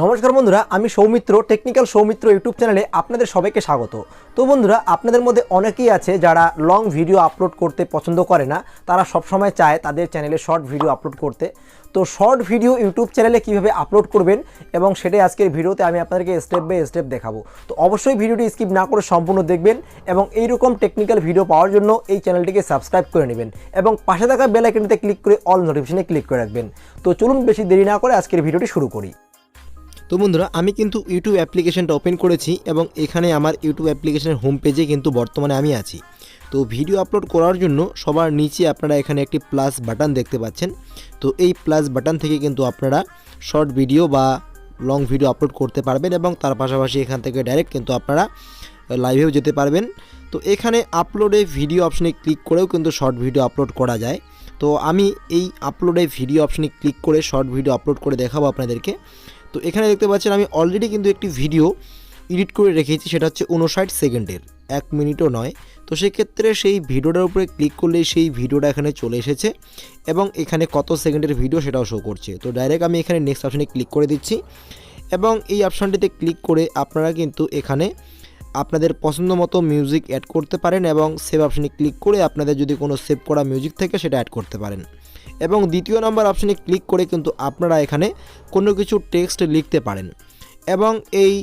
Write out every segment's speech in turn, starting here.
নমস্কার বন্ধুরা, আমি সৌমিত্র টেকনিক্যাল সৌমিত্র ইউটিউব চ্যানেলে আপনাদের সবাইকে স্বাগত। তো বন্ধুরা, আপনাদের মধ্যে অনেকেই আছে যারা লং ভিডিও আপলোড করতে পছন্দ করে না, তারা সবসময় চায় তাদের চ্যানেলে শর্ট ভিডিও আপলোড করতে। তো শর্ট ভিডিও ইউটিউব চ্যানেলে কীভাবে আপলোড করবেন এবং সেটাই আজকের ভিডিওতে আমি আপনাদেরকে স্টেপ বাই স্টেপ দেখাবো। তো অবশ্যই ভিডিওটি স্কিপ না করে সম্পূর্ণ দেখবেন এবং এইরকম টেকনিক্যাল ভিডিও পাওয়ার জন্য এই চ্যানেলটিকে সাবস্ক্রাইব করে নেবেন এবং পাশে থাকা বেল আইকনটিতে ক্লিক করে অল নোটিফিকেশনে ক্লিক করে রাখবেন। তো চলুন বেশি দেরি না করে আজকের ভিডিওটি শুরু করি। তো বন্ধুরা, আমি কিন্তু ইউটিউব অ্যাপ্লিকেশনটা ওপেন করেছি এবং এখানে আমার ইউটিউব অ্যাপ্লিকেশনের হোম পেজে কিন্তু বর্তমানে আমি আছি। তো ভিডিও আপলোড করার জন্য সবার নিচে আপনারা এখানে একটি প্লাস বাটন দেখতে পাচ্ছেন। তো এই প্লাস বাটন থেকে কিন্তু আপনারা শর্ট ভিডিও বা লং ভিডিও আপলোড করতে পারবেন এবং তার পাশাপাশি এখান থেকে ডাইরেক্ট কিন্তু আপনারা লাইভেও যেতে পারবেন। তো এখানে আপলোডে ভিডিও অপশনে ক্লিক করেও কিন্তু শর্ট ভিডিও আপলোড করা যায়। তো আমি এই আপলোডে ভিডিও অপশনে ক্লিক করে শর্ট ভিডিও আপলোড করে দেখাবো আপনাদেরকে। তো এখানে দেখতে পাচ্ছেন আমি অলরেডি কিন্তু একটি ভিডিও এডিট করে রেখেছি, সেটা হচ্ছে 59 সেকেন্ডের, 1 মিনিটও নয়। তো সেক্ষেত্রে সেই ভিডিওটার উপরে ক্লিক করলেই সেই ভিডিওটা এখানে চলে এসেছে এবং এখানে কত সেকেন্ডের ভিডিও সেটাও শো করছে। তো ডাইরেক্ট আমি এখানে নেক্সট অপশানে ক্লিক করে দিচ্ছি এবং এই অপশানটিতে ক্লিক করে আপনারা কিন্তু এখানে আপনাদের পছন্দ মতো মিউজিক অ্যাড করতে পারেন এবং সেভ অপশানে ক্লিক করে আপনাদের যদি কোনো সেভ করা মিউজিক থাকে সেটা অ্যাড করতে পারেন। এবং দ্বিতীয় নম্বর অপশানে ক্লিক করে কিন্তু আপনারা এখানে কোনো কিছু টেক্সট লিখতে পারেন এবং এই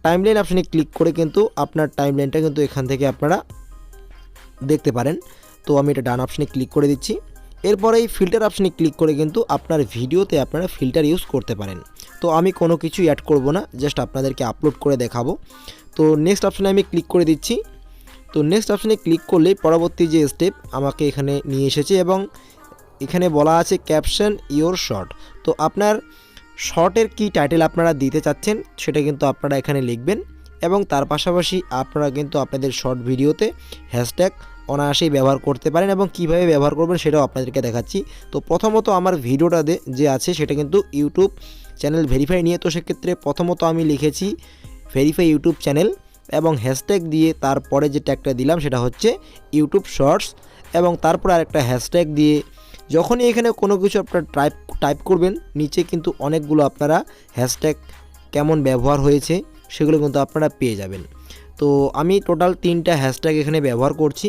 টাইমলাইন অপশানে ক্লিক করে কিন্তু আপনার টাইমলাইনটা কিন্তু এখান থেকে আপনারা দেখতে পারেন। তো আমি এটা ডান অপশানে ক্লিক করে দিচ্ছি। এরপরে এই ফিল্টার অপশানে ক্লিক করে কিন্তু আপনার ভিডিওতে আপনারা ফিল্টার ইউজ করতে পারেন। তো আমি কোনো কিছুই অ্যাড করব না, জাস্ট আপনাদেরকে আপলোড করে দেখাবো। তো নেক্সট অপশানে আমি ক্লিক করে দিচ্ছি। তো নেক্সট অপশানে ক্লিক করলে পরবর্তী যে স্টেপ আমাকে এখানে নিয়ে এসেছে এবং এখানে বলা আছে ক্যাপশন ইওর শর্ট। তো আপনার শর্টের কি টাইটেল আপনারা দিতে চাচ্ছেন সেটা কিন্তু আপনারা এখানে লিখবেন এবং তার পাশাপাশি আপনারা কিন্তু আপনাদের শর্ট ভিডিওতে হ্যাশট্যাগ অনায়াসেই ব্যবহার করতে পারেন এবং কিভাবে ব্যবহার করবেন সেটাও আপনাদেরকে দেখাচ্ছি। তো প্রথমত আমার ভিডিওটা যে আছে সেটা কিন্তু ইউটিউব চ্যানেল ভেরিফাই নিয়ে। তো সেক্ষেত্রে প্রথমত আমি লিখেছি ভেরিফাই ইউটিউব চ্যানেল এবং হ্যাশট্যাগ দিয়ে তারপরে যে ট্যাগটা দিলাম সেটা হচ্ছে ইউটিউব শর্টস এবং তারপর আরেকটা হ্যাশট্যাগ দিয়ে যখনই এখানে কোনো কিছু আপনারা টাইপ করবেন নিচে কিন্তু অনেকগুলো আপনারা হ্যাশট্যাগ কেমন ব্যবহার হয়েছে সেগুলো কিন্তু আপনারা পেয়ে যাবেন। তো আমি টোটাল 3টা হ্যাশট্যাগ এখানে ব্যবহার করছি।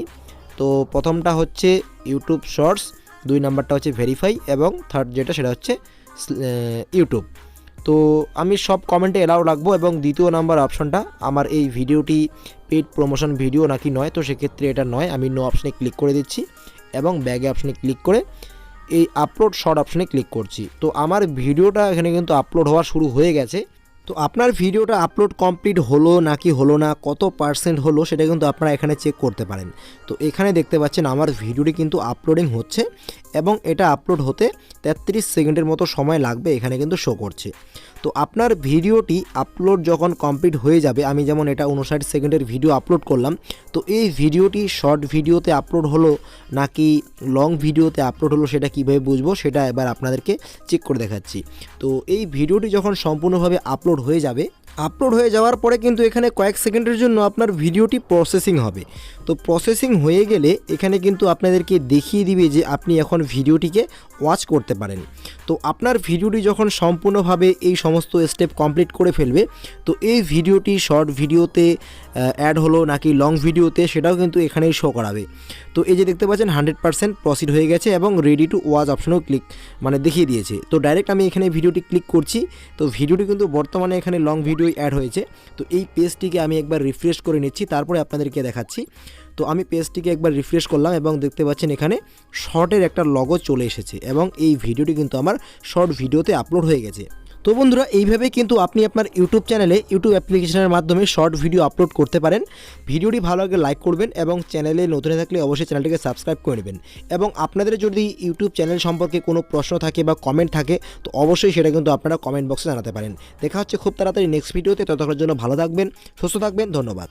তো প্রথমটা হচ্ছে ইউটিউব শর্টস, 2 নাম্বারটা হচ্ছে ভেরিফাই এবং থার্ড যেটা সেটা হচ্ছে ইউটিউব। তো আমি সব কমেন্টে এলাও রাখবো এবং দ্বিতীয় নাম্বার অপশনটা আমার এই ভিডিওটি পেইড প্রমোশন ভিডিও নাকি নয়, তো সেক্ষেত্রে এটা নয়। আমি নো অপশানে ক্লিক করে দিচ্ছি এবং ব্যাগে অপশানে ক্লিক করে এই আপলোড শর্ট অপশানে ক্লিক করছি। তো আমার ভিডিওটা এখানে কিন্তু আপলোড হওয়া শুরু হয়ে গেছে। তো আপনার ভিডিওটা আপলোড কমপ্লিট হলো নাকি হলো না, কত পার্সেন্ট হলো সেটা কিন্তু আপনারা এখানে চেক করতে পারেন। তো এখানে দেখতে পাচ্ছেন আমার ভিডিওটি কিন্তু আপলোডিং হচ্ছে এবং এটা আপলোড হতে 33 সেকেন্ডের মতো সময় লাগবে, এখানে কিন্তু শো করছে। তো আপনার ভিডিওটি আপলোড যখন কমপ্লিট হয়ে যাবে, আমি যেমন এটা 59 সেকেন্ডের ভিডিও আপলোড করলাম, তো এই ভিডিওটি শর্ট ভিডিওতে আপলোড হলো নাকি লং ভিডিওতে আপলোড হলো সেটা কীভাবে বুঝবো সেটা এবার আপনাদেরকে চেক করে দেখাচ্ছি। তো এই ভিডিওটি যখন সম্পূর্ণভাবে আপলোড হয়ে যাবে, আপলোড হয়ে যাওয়ার পরে কিন্তু এখানে কয়েক সেকেন্ডের জন্য আপনার ভিডিওটি প্রসেসিং হবে। তো প্রসেসিং হয়ে গেলে এখানে কিন্তু আপনাদেরকে দেখিয়ে দিবে যে আপনি এখন ভিডিওটিকে ওয়াচ করতে পারেন। তো আপনার ভিডিওটি যখন সম্পূর্ণভাবে এই সমস্ত স্টেপ কমপ্লিট করে ফেলবে, তো এই ভিডিওটি শর্ট ভিডিওতে অ্যাড হলো নাকি লং ভিডিওতে সেটাও কিন্তু এখানেই শো করাবে। তো এই যে দেখতে পাচ্ছেন 100% প্রসিড হয়ে গেছে এবং রেডি টু ওয়াচ অপশনেও দেখিয়ে দিয়েছে। তো ডাইরেক্ট আমি এখানে ভিডিওটি ক্লিক করছি। তো ভিডিওটি কিন্তু বর্তমানে এখানে লং ভিডিও অ্যাড হয়েছে। তো এই পেজটিকে আমি একবার রিফ্রেশ করে নিচ্ছি, তারপরে আপনাদেরকে দেখাচ্ছি। তো আমি পেজটিকে একবার রিফ্রেশ করলাম এবং দেখতে পাচ্ছেন এখানে শর্টের একটা লগো চলে এসেছে এবং এই ভিডিওটি কিন্তু আমার শর্ট ভিডিওতে আপলোড হয়ে গেছে। তো বন্ধুরা, এইভাবে কিন্তু আপনি আপনার ইউটিউব চ্যানেলে ইউটিউব অ্যাপ্লিকেশনের মাধ্যমে শর্ট ভিডিও আপলোড করতে পারেন। ভিডিওটি ভালো লাগে লাইক করবেন এবং চ্যানেলে নতুন থাকলে অবশ্যই চ্যানেলটিকে সাবস্ক্রাইব করে নেবেন এবং আপনাদের যদি ইউটিউব চ্যানেল সম্পর্কে কোনো প্রশ্ন থাকে বা কমেন্ট থাকে তো অবশ্যই সেটা কিন্তু আপনারা কমেন্ট বক্সে জানাতে পারেন। দেখা হচ্ছে খুব তাড়াতাড়ি নেক্সট ভিডিওতে। ততক্ষণের জন্য ভালো থাকবেন, সুস্থ থাকবেন, ধন্যবাদ।